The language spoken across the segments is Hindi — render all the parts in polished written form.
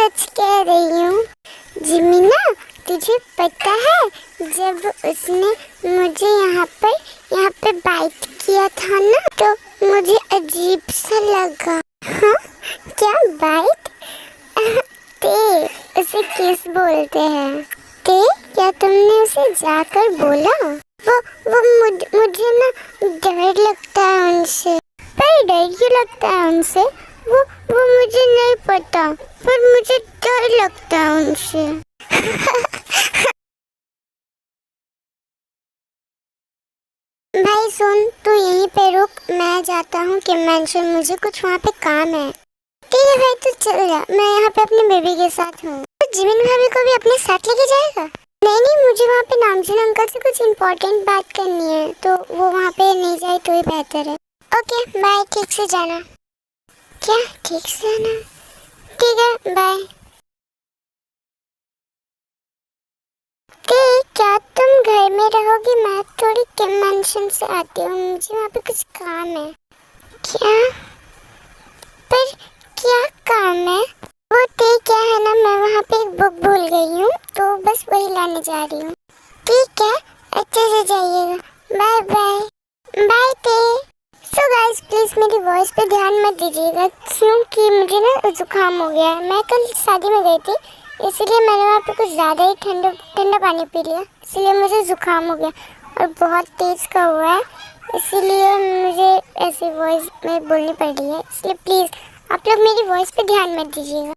सच कह रही हूँ जिमिना। तुझे पता है जब उसने मुझे यहाँ पे बाइट किया था ना, तो मुझे अजीब सा लगा। हाँ, क्या बाइट? ते उसे किस बोलते हैं। ते क्या तुमने उसे जाकर बोला? मुझे ना डर लगता है उनसे। पर डर क्यों लगता है उनसे? वो मुझे नहीं पता, पर मुझे डर लगता है उनसे। भाई सुन, तू यहीं पे रुक, मैं जाता हूँ कि मेंशन, मुझे कुछ वहाँ पे काम है। ठीक है भाई, तू चल जा, मैं यहाँ पे अपनी बेबी के साथ हूँ। तो जिमिन भाभी को भी अपने साथ लेके जाएगा? नहीं, मुझे वहाँ पे नामजुन अंकल से कुछ इम्पोर्टेंट बात करनी है, तो वो वहाँ पे नहीं जाए तो ही बेहतर है। ओके बाय, ठीक से जाना। क्या ठीक से जाना? ठीक है बाय। क्या तुम घर में रहोगी? मैं थोड़ी किम मेंशन से आती हूँ, मुझे वहाँ पे कुछ काम है। क्या? पर क्या काम है? वो क्या है ना, मैं वहाँ पे एक बुक भूल गई हूँ, तो बस वही लाने जा रही हूँ। ठीक है, अच्छे से जाइएगा। Bye bye. बाय ते। सो गाइस, प्लीज मेरी वॉइस पे ध्यान मत दीजिएगा, क्योंकि मुझे ना जुकाम हो गया है। मैं कल शादी में गई थी, इसलिए मैंने वहाँ पे कुछ ज़्यादा ही ठंडा पानी पी लिया, इसलिए मुझे जुकाम हो गया और बहुत तेज़ का हुआ है, इसीलिए मुझे ऐसी वॉइस में बोलनी पड़ रही है। इसलिए प्लीज़ आप लोग मेरी वॉइस पे ध्यान मत दीजिएगा।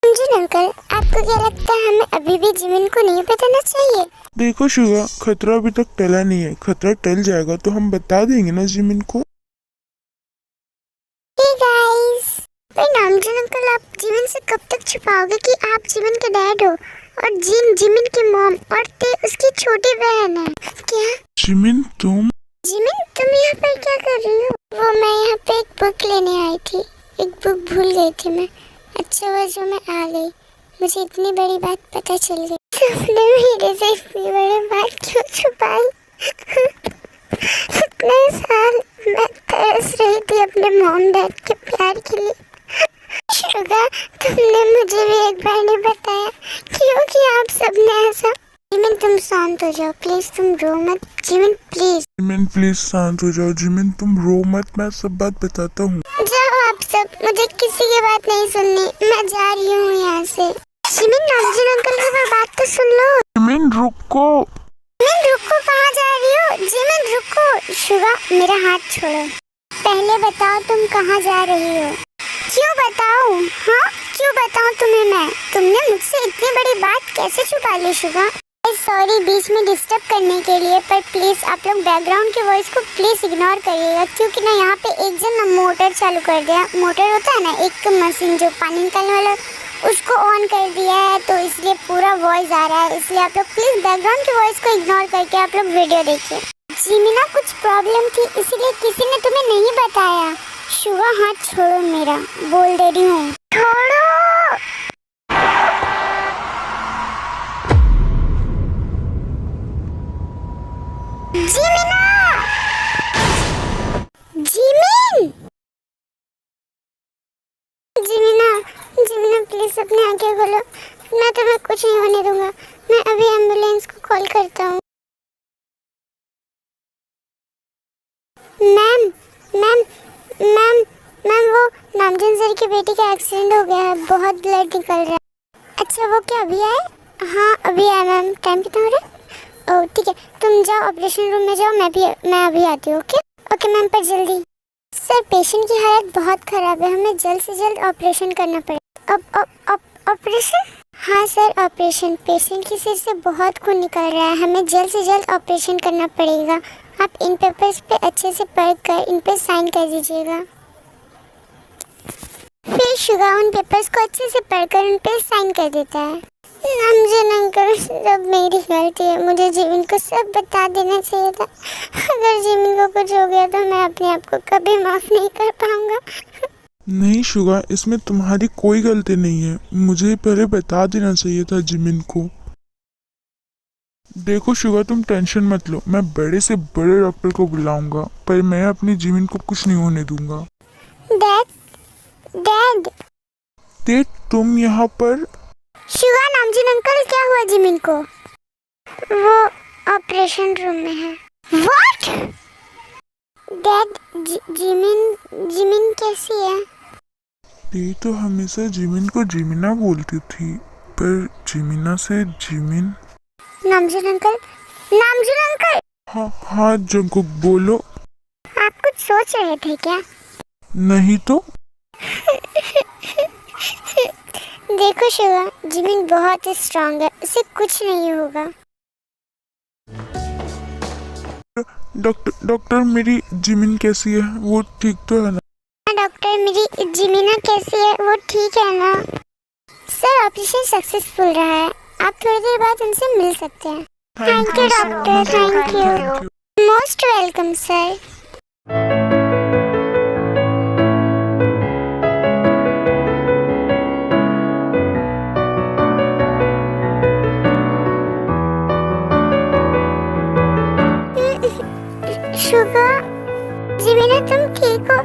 अंजुन अंकल, आपको क्या लगता है हमें अभी भी जिमिन को नहीं बताना चाहिए? देखो शुगा, खतरा अभी तक टला नहीं है, खतरा टल जाएगा तो हम बता देंगे ना जिमिन को। पर नामजुन अंकल, आप जिमिन से कब तक छुपाओगे कि आप जिमिन के डैड हो और जिमिन की मॉम और ते उसकी छोटी बहन है? क्या जिमिन तुम यहाँ पर क्या कर रही हो? वो मैं यहाँ पे एक बुक लेने आई थी, एक बुक भूल गई थी मैं। अच्छा हुआ जो मैं आ गई, मुझे इतनी बड़ी बात पता चल गई। तुमने मेरे से इतनी बड़ी बात क्यों छुपाई? इतने साल मैं तरस रही थी अपने मॉम डैड के प्यार के लिए। शुगा, तुमने मुझे भी एक बार नहीं बताया, क्यों किया आप सबने ऐसा? जिमिन तुम शांत हो जाओ प्लीज, तुम रो मत। जिमिन प्लीज शांत हो जाओ। जिमिन तुम रो मत, मैं सब बात बताता हूँ। जाओ आप सब, मुझे किसी की बात नहीं सुननी, मैं जा रही हूँ यहाँ से। जिमिन, नामजुन अंकल की बात तो सुन लो। जिमिन रुको। जिमिन रुको, कहाँ जा रही हो? जिमिन रुको। शुगा, मेरा हाथ छोड़ो। पहले बताओ तुम कहाँ जा रही हो? क्यों बताऊं? हाँ, क्यों बताऊं तुम्हें मैं? तुमने मुझसे इतनी बड़ी बात कैसे छुपा ली शुगा? सॉरी बीच में डिस्टर्ब करने के लिए, पर प्लीज आप लोग बैकग्राउंड की वॉइस को प्लीज इग्नोर करिएगा, क्योंकि ना यहाँ पे एक जन ना मोटर चालू कर दिया। मोटर होता है ना, एक मशीन जो पानी निकालने वाला, उसको ऑन कर दिया है, तो इसलिए पूरा वॉइस आ रहा है। इसलिए आप लोग प्लीज बैकग्राउंड की वॉइस को इग्नोर करके आप लोग वीडियो देखिए। जिमिना, कुछ प्रॉब्लम थी इसलिए किसी ने तुम्हें नहीं बताया। शुगा, हाथ छोड़ो मेरा, बोल दे रही हूँ, छोड़ो। जिमिना! जिमिन! जिमिना प्लीज अपनी आंखें खोलो, मैं तुम्हें कुछ नहीं होने दूंगा। मैं अभी एम्बुलेंस को कॉल करता हूँ। मैम मैम मैम मैम, वो नामजुन सर की बेटी का एक्सीडेंट हो गया है, बहुत ब्लड निकल रहा है। अच्छा, वो क्या अभी आए? हाँ अभी आए मैम। टाइम कितना हो रहा है? ओह ठीक है, तुम जाओ ऑपरेशन रूम में जाओ, मैं अभी आती हूँ। ओके मैम, पर जल्दी। सर, पेशेंट की हालत बहुत ख़राब है, हमें जल्द से जल्द ऑपरेशन करना पड़ेगा। ऑपरेशन? हाँ सर, ऑपरेशन। पेशेंट की सिर से बहुत खून निकल रहा है, हमें जल्द से जल्द ऑपरेशन करना पड़ेगा। आप इन पेपर्स पे अच्छे से पढ़ कर इन पे साइन कर दीजिएगा। फिर शुगा उन पेपर्स को अच्छे से पढ़कर उन पे साइन कर देता है। नामजुन अंकल, सब मेरी गलती है, मुझे जिमिन को सब बता देना चाहिए था। अगर जिमिन को कुछ हो गया तो मैं अपने आप को कभी माफ नहीं कर पाऊंगा। नहीं शुगा, इसमें तुम्हारी कोई गलती नहीं है, मुझे पहले बता देना चाहिए था जिमिन को। देखो शुगा, तुम टेंशन मत लो, मैं बड़े से बड़े डॉक्टर को बुलाऊंगा, पर मैं अपनी जिमिन को कुछ नहीं होने दूंगा। Dad, dad. ते तुम यहाँ पर? शुगा नामजीन अंकल, क्या हुआ जिमिन को? वो ऑपरेशन रूम में है। व्हाट? डैड, जिमिन कैसी है? ते तो हमेशा जिमिन को जिमिना बोलती थी, पर जिमिना से Jimin. Namjin uncle, Namjin uncle. हाँ हाँ जंकुक बोलो। आप कुछ सोच रहे थे क्या? नहीं तो। देखो शुगा, जिमिन बहुत स्ट्रांग है, उसे कुछ नहीं होगा। डॉक्टर मेरी जिमिन कैसी है, वो ठीक तो है ना? डॉक्टर, मेरी जिमिना कैसी है, वो ठीक है ना? सर, ऑपरेशन सक्सेसफुल रहा है, आप थोड़ी देर बाद उनसे मिल सकते हैं। Thank you doctor, thank you. Most welcome sir. Suga, Jimina तुम ठीक हो?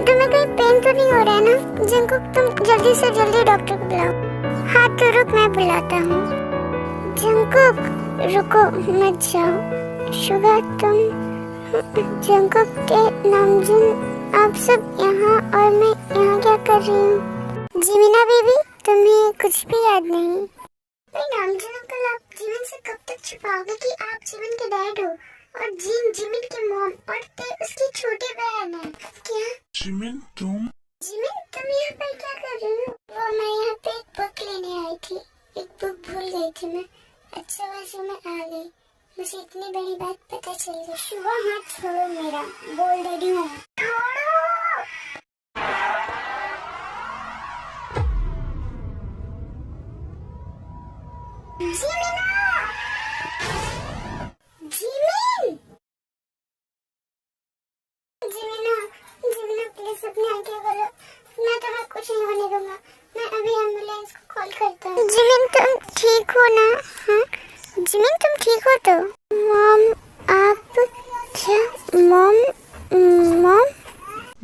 तुम्हें कहीं पेन तो नहीं हो रहा है ना? जंकुक, तुम जल्दी से जल्दी डॉक्टर को बुलाओ। हाँ तो रुक, मैं बुलाता हूँ। जंकुक रुको, मत जाओ। शुगा तुम, जंकुक के नामजुन, आप सब यहाँ और मैं यहाँ क्या कर रही हूँ? जिमिना बेबी, तुम्हें कुछ भी याद नहीं? नामजुन अंकल, आप जिमिन से कब तक छुपाओगे कि आप जिमिन के डैड हो और जिमिन की मॉम और ते उसकी छोटी बहन है? क्या जिमिन तुम यहाँ पर क्या कर रही हो? वो मैं यहाँ पे एक बुक लेने आई थी, एक बुक भूल गई थी मैं। अच्छा वैसे मैं आ गई, मुझे इतनी बड़ी बात पता चल गई। शुगा हाथ छोड़ो मेरा, बोल दे रही हूँ। जिमिना प्लीज अपने आगे बोलो, मैं तुम्हें कुछ नहीं होने दूंगा। मैं अभी एम्बुलेंस को कॉल करता हूँ। जिमिन तुम ठीक हो ना? हाँ जिमिन तुम ठीक हो तो? मॉम, आप क्या? मॉम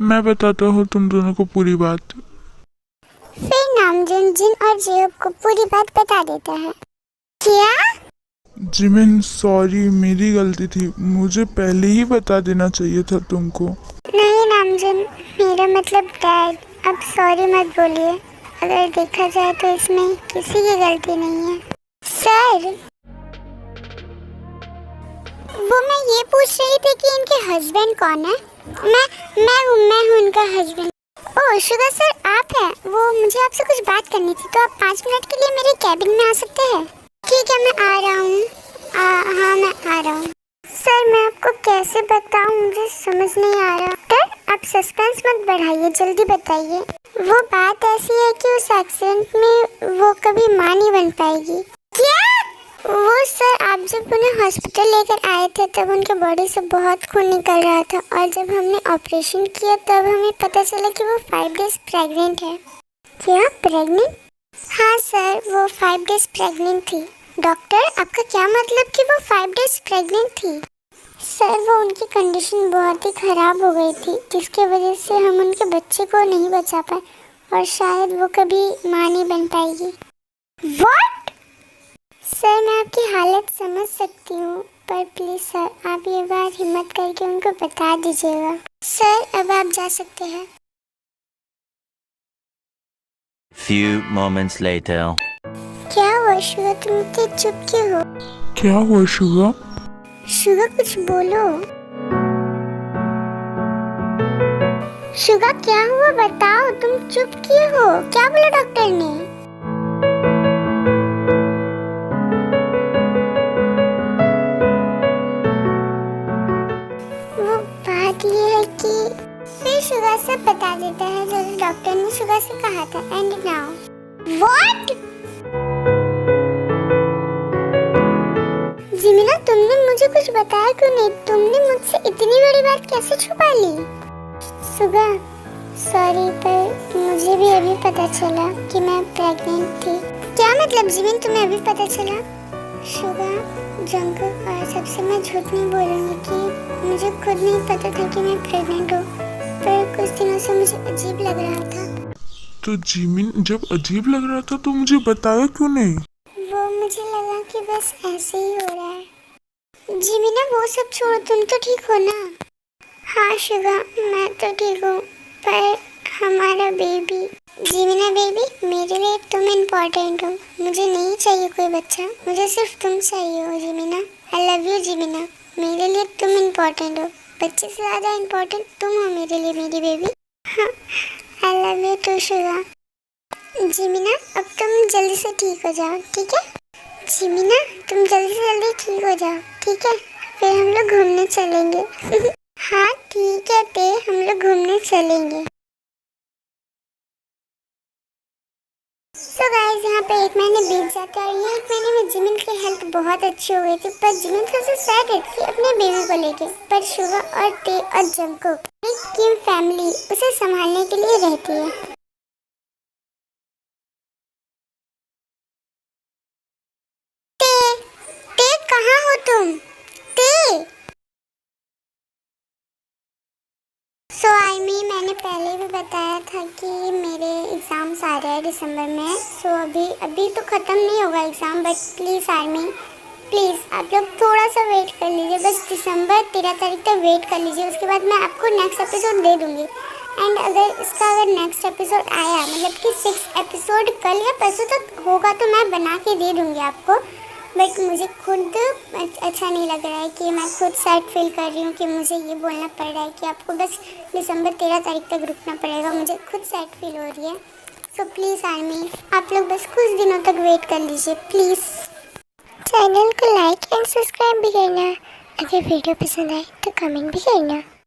मैं बताता हूँ तुम दोनों को पूरी बात। फिर नामजुन जिन और जेब को पूरी बात बता देता है। क्या? जिमिन सॉरी, मेरी गलती थी, मुझे पहले ही बता देना चाहिए था तुमको। नहीं नामजुन, मेरा मतलब डैड, अब सॉरी मत बोलिए। अगर देखा जाए तो इसमें किसी की गलती नहीं है। सर, वो मैं ये पूछ रही थी कि इनके हस्बैंड कौन है? मैं हूँ उनका हस्बैंड। ओह शुगर सर, आप हैं? वो मुझे आपसे कुछ बात करनी थी, तो आप 5 मिनट के लिए मेरे कैबिन में आ सकते हैं? ठीक है, मैं आ रहा हूँ। हाँ मैं आ रहा हूँ। सर मैं आपको कैसे बताऊँ, मुझे समझ नहीं आ रहा। डॉक्टर आप सस्पेंस मत बढ़ाइए, जल्दी बताइए। वो बात ऐसी है कि उस एक्सीडेंट में वो कभी माँ नहीं बन पाएगी। क्या? वो सर, आप जब उन्हें हॉस्पिटल लेकर आए थे तब उनके बॉडी से बहुत खून निकल रहा था, और जब हमने ऑपरेशन किया तब हमें पता चला कि वो 5 डेज प्रेग्नेंट है। क्या प्रेग्नेंट? हाँ सर, वो 5 डेज प्रेग्नेंट थी। डॉक्टर आपका क्या मतलब कि वो 5 डेज प्रेग्नेंट थी? सर वो उनकी कंडीशन बहुत ही खराब हो गई थी, जिसकी वजह से हम उनके बच्चे को नहीं बचा पाए, और शायद वो कभी माँ नहीं बन पाएगी। What? सर मैं आपकी हालत समझ सकती हूँ, पर प्लीज सर आप ये बात हिम्मत करके उनको बता दीजिएगा। सर अब आप जा सकते हैं। Few moments later. क्या हुआ शुगा, तुम इतने चुप क्यों हो? क्या हुआ शुगा? शुगा कुछ बोलो। शुगा क्या हुआ बताओ, तुम चुप क्यों हो? क्या बोला डॉक्टर ने? वो बात ये है कि फिर शुगा सब बता देता है जो डॉक्टर ने शुगा से कहा था। And now what? जिमिना तुमने मुझे कुछ बताया क्यों नहीं? तुमने मुझसे इतनी बड़ी बात कैसे छुपा ली? शुगा सॉरी, पर मुझे भी अभी पता चला कि मैं प्रेग्नेंट थी। क्या मतलब जिमिन, तुम्हें अभी पता चला? शुगा जंकुक, और सबसे मैं झूठ नहीं बोलूँगी कि मुझे खुद नहीं पता था कि मैं प्रेग्नेंट हूँ, पर कुछ दिनों से मुझे अजीब लग रहा था। तो जिमिन, जब अजीब लग रहा था तो मुझे बताया क्यों नहीं? वो मुझे लगा कि बस ऐसे ही हो रहा है। जिमिना वो सब छोड़ो, तुम तो ठीक हो ना? हाँ शिवा, मैं तो ठीक हूँ, पर हमारा बेबी। जिमिना बेबी, मेरे लिए तुम इम्पोर्टेंट हो। मुझे नहीं चाहिए कोई बच्चा, मुझे सिर्फ तुम चाहिए हो जिमिना। आई लव यू जिमिना, मेरे लिए तुम इम्पोर्टेंट हो। बच्चे से ज़्यादा इम्पोर्टेंट तुम हो मेरे लिए, मेरी बेबी। हाँ, I love you too Shiva. Jimina, अब तुम जल्दी से ठीक हो जाओ, ठीक है? जिमिना, तुम जल्दी से जल्दी ठीक हो जाओ, ठीक है? फिर हम लोग घूमने चलेंगे। हाँ ठीक है ते, हम लोग घूमने चलेंगे। सो गाइस, यहाँ पे 1 महीने बीत जाता है और ये 1 महीने में जिमिन की हेल्थ बहुत अच्छी हो गई थी, पर जिमिन सबसे सैड थी अपने बेबी को लेके। पर शुगा और ते और जंगकुक, किम फैमिली उसे संभालने के लिए रहती है। ते कहाँ हो तुम? ते सो मैंने पहले भी बताया था कि मेरे एग्ज़ाम्स आ रहे हैं दिसंबर में। सो अभी तो ख़त्म नहीं होगा exam, but please army, please आप लोग थोड़ा सा वेट कर लीजिए। बस दिसंबर 13 तारीख तक वेट कर लीजिए, उसके बाद मैं आपको नेक्स्ट एपिसोड दे दूँगी। एंड अगर नेक्स्ट एपिसोड आया, मतलब कि 6 एपिसोड कल या परसों तक होगा, तो मैं बना के दे दूँगी आपको। बट मुझे खुद अच्छा नहीं लग रहा है कि मैं खुद सैड फील कर रही हूँ कि मुझे ये बोलना पड़ रहा है कि आपको बस दिसंबर 13 तारीख तक रुकना पड़ेगा। मुझे खुद सैड फील हो रही है। सो प्लीज़ आर्मी, आप लोग बस कुछ दिनों तक वेट कर लीजिए प्लीज़। चैनल को लाइक एंड सब्सक्राइब भी करना। अगर वीडियो पसंद आए तो कमेंट भी करना।